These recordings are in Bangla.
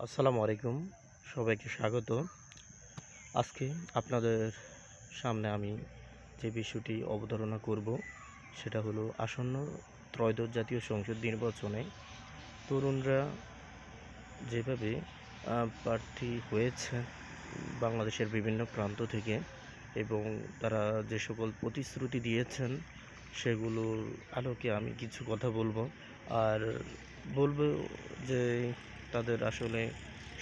আসসালামু আলাইকুম, সবাইকে স্বাগত। আজকে আপনাদের সামনে আমি যে বিষয়টি অবতারণা করব সেটা হলো আসন্ন ত্রয়োদশ জাতীয় সংসদ নির্বাচনে তরুণরা যেভাবে প্রার্থী হয়েছে বাংলাদেশের বিভিন্ন প্রান্ত থেকে, এবং তারা যে সকল প্রতিশ্রুতি দিয়েছেন সেগুলোর আলোকে আমি কিছু কথা বলবো। আর বলবো যে তাদের আসলে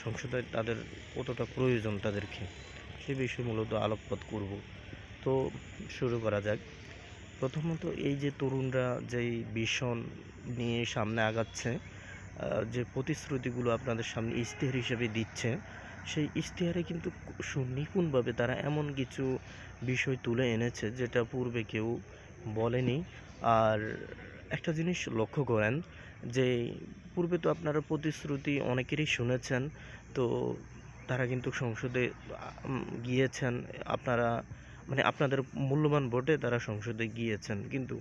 সংসদে তাদের কতটা প্রয়োজন তাদেরকে, সে বিষয়ে মূলত আলোকপাত করব। তো শুরু করা যাক। প্রথমত, এই যে তরুণরা যেই ভিশন নিয়ে সামনে আগাচ্ছে, যে প্রতিশ্রুতিগুলো আপনাদের সামনে ইশতেহার হিসেবে দিচ্ছে, সেই ইশতেহারে কিন্তু সুনিপুণভাবে তারা এমন কিছু বিষয় তুলে এনেছে যেটা পূর্বে কেউ বলেনি। আর একটা জিনিস লক্ষ্য করেন যে পূর্বে তো আপনারা প্রতিশ্রুতি অনেকেরই শুনেছেন। তো তারা কিন্তু সংসদে গিয়েছেন, আপনারা মানে আপনাদের মূল্যবান ভোটে তারা সংসদে গিয়েছেন, কিন্তু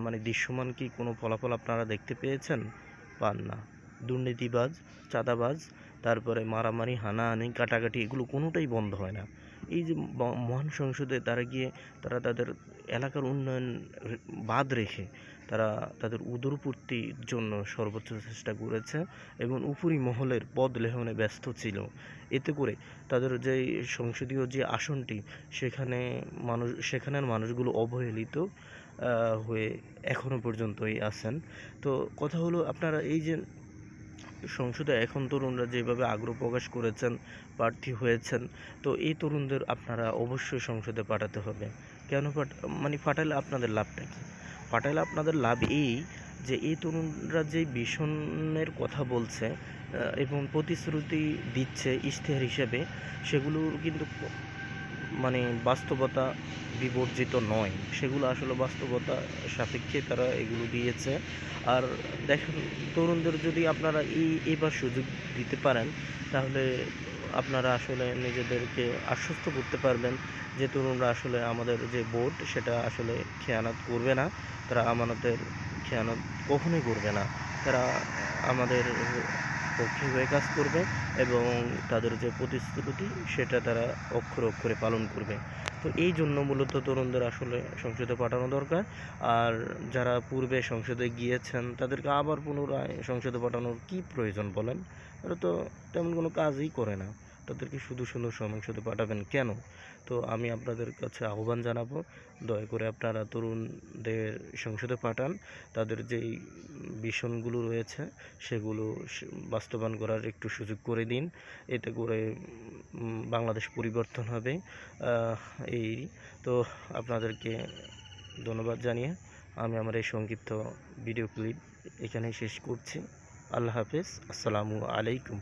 মানে দৃশ্যমান কি কোনো ফলাফল আপনারা দেখতে পেয়েছেন? পান না। দুর্নীতিবাজ, চাঁদাবাজ, তারপরে মারামারি, হানাহানি, কাটাকাটি, এগুলো কোনোটাই বন্ধ হয় না। এই যে মহান সংসদে তারা গিয়ে তারা তাদের এলাকার উন্নয়ন বাদ রেখে তারা তাদের উদরপূর্তির জন্য সর্বোচ্চ চেষ্টা করেছে এবং উপরি মহলের পদ লেহনে ব্যস্ত ছিল। এতে করে তাদের যে সংসদীয় যে আসনটি, সেখানের মানুষগুলো অবহেলিত হয়ে এখনও পর্যন্তই আছেন। তো কথা হলো, আপনারা এই যে সংসদে এখন তরুণরা যেভাবে আগ্রহ প্রকাশ করেছেন, প্রার্থী হয়েছেন, তো এই তরুণদের আপনারা অবশ্যই সংসদে পাঠাতে হবে। কেন মানে পাঠালে আপনাদের লাভটা কী? পাঠালে আপনাদের লাভ এই যে এই তরুণরা যে ভিশনের কথা বলছে এবং প্রতিশ্রুতি দিচ্ছে ইশতেহার হিসেবে, সেগুলোর কিন্তু মানে বাস্তবতা বিবর্জিত নয়, সেগুলো আসলে বাস্তবতা সাপেক্ষে তারা এগুলো দিয়েছে। আর দেখেন, তরুণদের যদি আপনারা এবার সুযোগ দিতে পারেন, তাহলে আপনারা আসলে নিজেদেরকে আশ্বস্ত করতে পারবেন যে তরুণরা আসলে আমাদের যে ভোট সেটা আসলে খেয়ানত করবে না। তারা আমানতের খেয়ানত কখনোই করবে না। তারা আমাদের পক্ষে হয়ে কাজ করবে এবং তাদের যে প্রতিশ্রুতি সেটা তারা অক্ষরে অক্ষরে পালন করবে। তো এই জন্য মূলত তরুণদের আসলে সংসদে পাঠানো দরকার। আর যারা পূর্বে সংসদে গিয়েছেন তাদেরকে আবার পুনরায় সংসদে পাঠানোর কী প্রয়োজন বলেন? তারা তো তেমন কোনো কাজই করে না, তাদেরকে শুধু শুধু সংসদে পাঠাবেন কেন? তো আমি আপনাদের কাছে আহ্বান জানাবো, দয়া করে আপনারা তরুণদের সংসদে পাঠান। তাদের যেই ভিশনগুলো রয়েছে সেগুলো বাস্তবায়ন করার একটু সুযোগ করে দিন। এতে করে বাংলাদেশ পরিবর্তন হবে। এই তো আপনাদেরকে ধন্যবাদ জানিয়ে আমি আমার এই সংক্ষিপ্ত ভিডিও ক্লিপ এখানেই শেষ করছি। আল্লাহ হাফেজ, আসসালামু আলাইকুম।